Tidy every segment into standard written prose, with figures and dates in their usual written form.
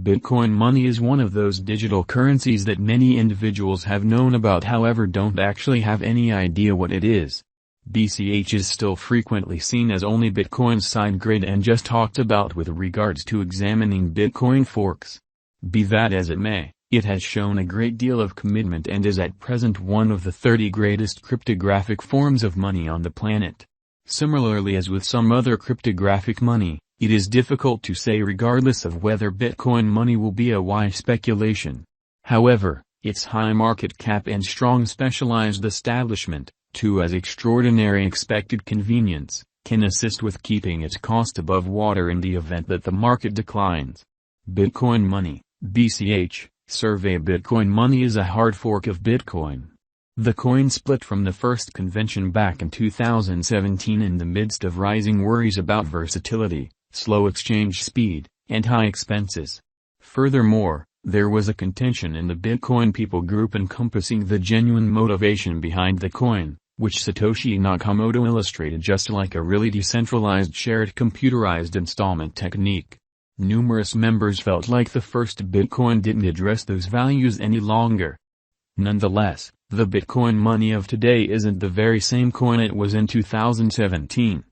Bitcoin money is one of those digital currencies that many individuals have known about, however don't actually have any idea what it is. BCH is still frequently seen as only Bitcoin's side grade and just talked about with regards to examining Bitcoin forks. Be that as it may, it has shown a great deal of commitment and is at present one of the 30 greatest cryptographic forms of money on the planet. Similarly as with some other cryptographic money, it is difficult to say regardless of whether Bitcoin money will be a wise speculation. However, its high market cap and strong specialized establishment, too as extraordinary expected convenience, can assist with keeping its cost above water in the event that the market declines. Bitcoin money, BCH, survey. Bitcoin money is a hard fork of Bitcoin. The coin split from the first convention back in 2017 in the midst of rising worries about versatility, slow exchange speed, and high expenses. Furthermore, there was a contention in the Bitcoin people group encompassing the genuine motivation behind the coin, which Satoshi Nakamoto illustrated just like a really decentralized shared computerized installment technique. Numerous members felt like the first Bitcoin didn't address those values any longer. Nonetheless, the Bitcoin money of today isn't the very same coin it was in 2017.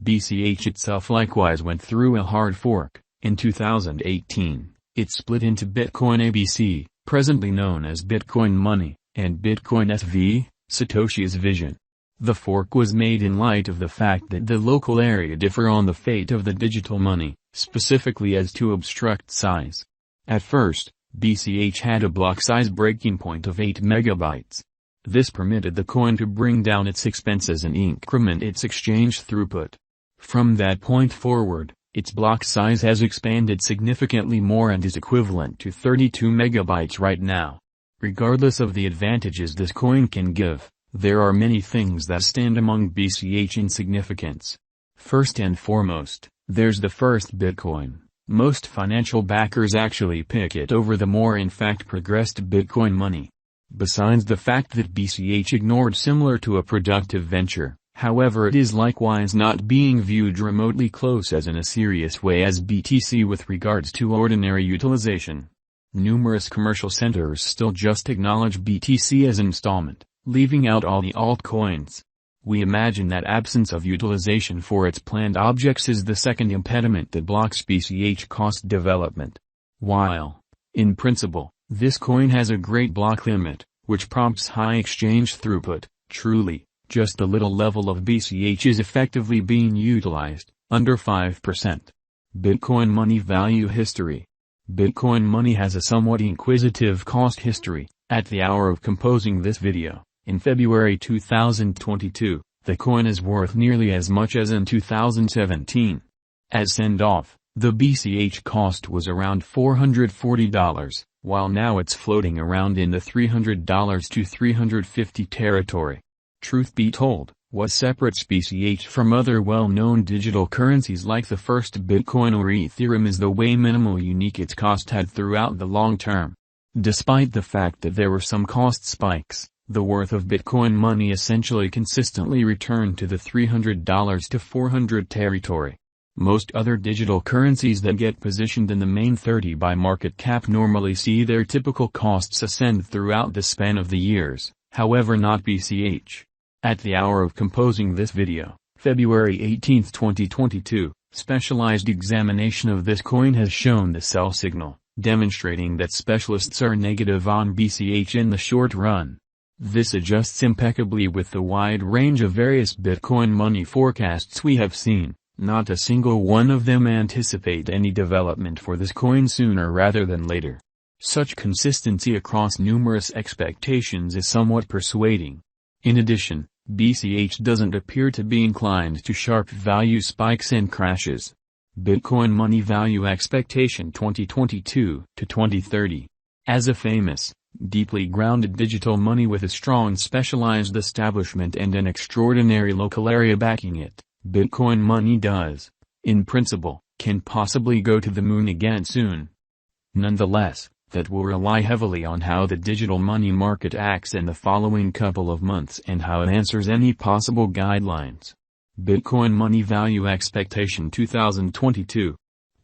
BCH itself likewise went through a hard fork. In 2018, it split into Bitcoin ABC, presently known as Bitcoin Money, and Bitcoin SV, Satoshi's vision. The fork was made in light of the fact that the local area differ on the fate of the digital money, specifically as to obstruct size. At first, BCH had a block size breaking point of 8 megabytes. This permitted the coin to bring down its expenses and increment its exchange throughput. From that point forward, its block size has expanded significantly more and is equivalent to 32 megabytes right now. Regardless of the advantages this coin can give, there are many things that stand among BCH in significance. First and foremost, there's the first Bitcoin. Most financial backers actually pick it over the more in fact progressed Bitcoin money. Besides the fact that BCH ignored similar to a productive venture, however it is likewise not being viewed remotely close as in a serious way as BTC with regards to ordinary utilization. Numerous commercial centers still just acknowledge BTC as installment, leaving out all the altcoins. We imagine that absence of utilization for its planned objects is the second impediment that blocks BCH cost development. While, in principle, this coin has a great block limit, which prompts high exchange throughput, truly, just a little level of BCH is effectively being utilized, under 5%. Bitcoin money value history. Bitcoin money has a somewhat inquisitive cost history. At the hour of composing this video, in February 2022, the coin is worth nearly as much as in 2017. As send-off, the BCH cost was around $440, while now it's floating around in the $300 to $350 territory. Truth be told, what separates BCH from other well-known digital currencies like the first Bitcoin or Ethereum is the way minimal unique its cost had throughout the long term. Despite the fact that there were some cost spikes, the worth of Bitcoin money essentially consistently returned to the $300 to $400 territory. Most other digital currencies that get positioned in the main 30 by market cap normally see their typical costs ascend throughout the span of the years, however not BCH. At the hour of composing this video, February 18, 2022, specialized examination of this coin has shown the sell signal, demonstrating that specialists are negative on BCH in the short run. This adjusts impeccably with the wide range of various Bitcoin money forecasts we have seen. Not a single one of them anticipate any development for this coin sooner rather than later. Such consistency across numerous expectations is somewhat persuading. In addition, BCH doesn't appear to be inclined to sharp value spikes and crashes. Bitcoin money value expectation 2022 to 2030. As a famous, deeply grounded digital money with a strong specialized establishment and an extraordinary local area backing it, Bitcoin money does, in principle, can possibly go to the moon again soon. Nonetheless, that will rely heavily on how the digital money market acts in the following couple of months and how it answers any possible guidelines. Bitcoin money value expectation 2022.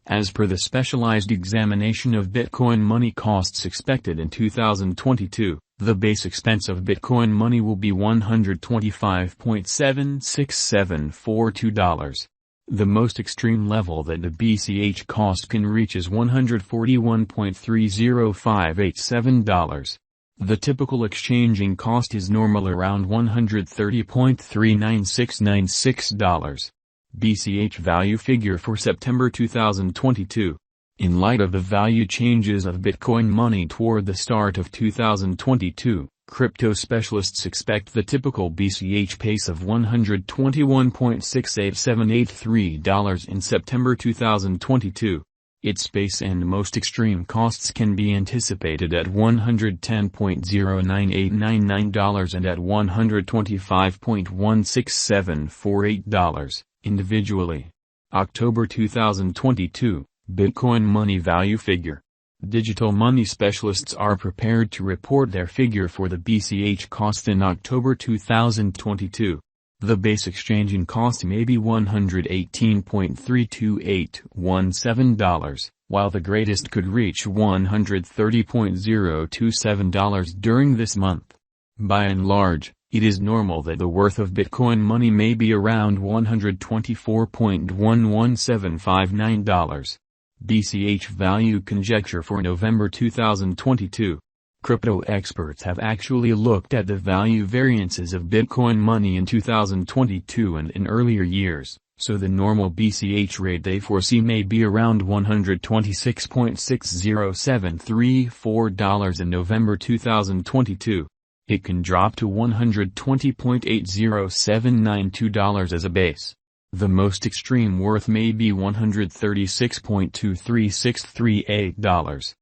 As per the specialized examination of Bitcoin money costs expected in 2022, the base expense of Bitcoin money will be $125.76742. The most extreme level that the BCH cost can reach is $141.30587. The typical exchanging cost is normal around $130.39696. BCH value figure for September 2022. In light of the value changes of Bitcoin money toward the start of 2022, crypto specialists expect the typical BCH pace of $121.68783 in September 2022. Its base and most extreme costs can be anticipated at $110.09899 and at $125.16748. Individually. October 2022, Bitcoin money value figure. Digital money specialists are prepared to report their figure for the BCH cost in October 2022. The base exchanging cost may be $118.32817, while the greatest could reach $130.027 during this month. By and large, it is normal that the worth of Bitcoin money may be around $124.11759. BCH value conjecture for November 2022. Crypto experts have actually looked at the value variances of Bitcoin money in 2022 and in earlier years, so the normal BCH rate they foresee may be around $126.60734 in November 2022. It can drop to $120.80792 as a base. The most extreme worth may be $136.23638.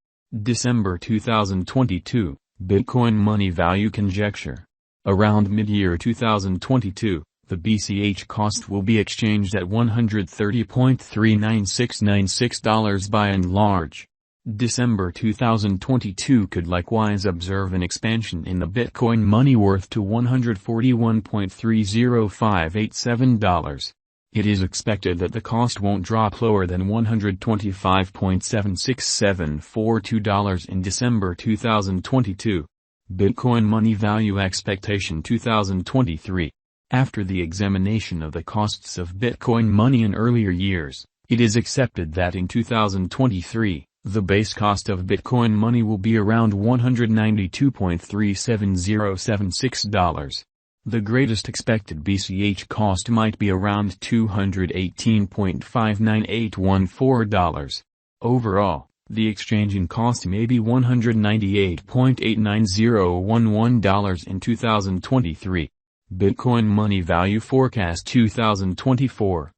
December 2022, Bitcoin money value conjecture. Around mid-year 2022, the BCH cost will be exchanged at $130.39696 by and large. December 2022 could likewise observe an expansion in the Bitcoin money worth to $141.30587. It is expected that the cost won't drop lower than $125.76742 in December 2022. Bitcoin money value expectation 2023. After the examination of the costs of Bitcoin money in earlier years, it is accepted that in 2023, the base cost of Bitcoin money will be around $192.37076. The greatest expected BCH cost might be around $218.59814. Overall, the exchanging cost may be $198.89011 in 2023. Bitcoin money value forecast 2024.